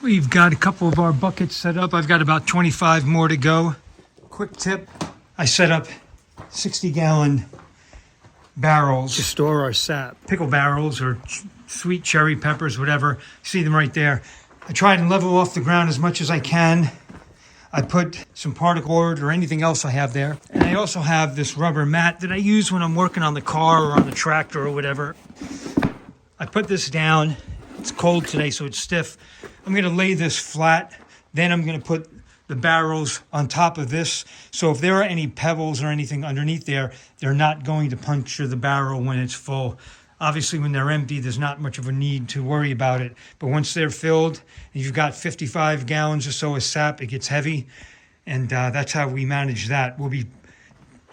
We've got a couple of our buckets set up. I've got about 25 more to go. Quick tip, I set up 60-gallon barrels to store our sap. Pickle barrels or sweet cherry peppers, whatever. See them right there. I try and level off the ground as much as I can. I put some particle board or anything else I have there. And I also have this rubber mat that I use when I'm working on the car or on the tractor or whatever. I put this down. It's cold today, so it's stiff. I'm going to lay this flat. Then I'm going to put the barrels on top of this. So if there are any pebbles or anything underneath there, they're not going to puncture the barrel when it's full. Obviously, when they're empty, there's not much of a need to worry about it. But once they're filled, and you've got 55 gallons or so of sap, it gets heavy. And that's how we manage that. We'll be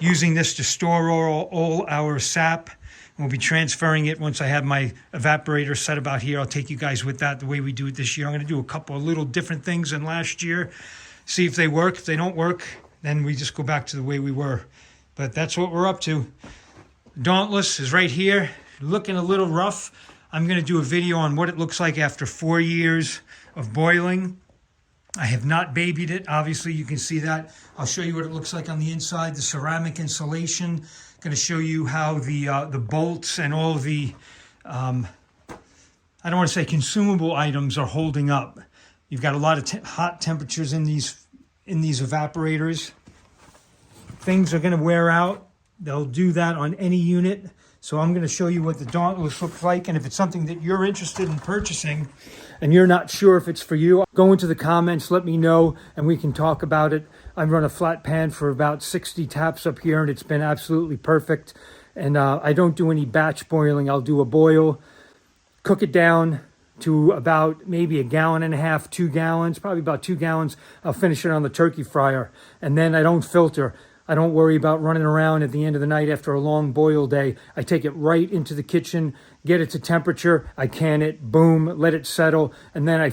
using this to store all our sap. We'll be transferring it once I have my evaporator set about here. I'll take you guys with that the way we do it this year. I'm going to do a couple of little different things than last year. See if they work. If they don't work, then we just go back to the way we were. But that's what we're up to. Dauntless is right here. Looking a little rough. I'm going to do a video on what it looks like after 4 years of boiling. I have not babied it. Obviously, you can see that. I'll show you what it looks like on the inside. The ceramic insulation. Going to show you how the bolts and all the, I don't want to say consumable items are holding up. You've got a lot of hot temperatures in these evaporators. Things are going to wear out. They'll do that on any unit. So I'm going to show you what the Dauntless looks like. And if it's something that you're interested in purchasing and you're not sure if it's for you, go into the comments, let me know, and we can talk about it. I run a flat pan for about 60 taps up here, and it's been absolutely perfect. And I don't do any batch boiling. I'll do a boil, cook it down to about maybe 1.5 gallons, 2 gallons, probably about 2 gallons. I'll finish it on the turkey fryer. And then I don't filter. I don't worry about running around at the end of the night after a long boil day. I take it right into the kitchen, get it to temperature, I can it, boom, let it settle, and then I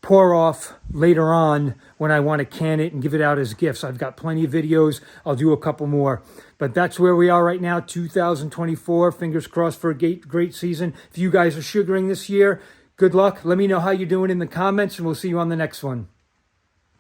pour off later on when I want to can it and give it out as gifts. I've got plenty of videos. I'll do a couple more. But that's where we are right now, 2024. Fingers crossed for a great season. If you guys are sugaring this year, good luck. Let me know how you're doing in the comments, and we'll see you on the next one.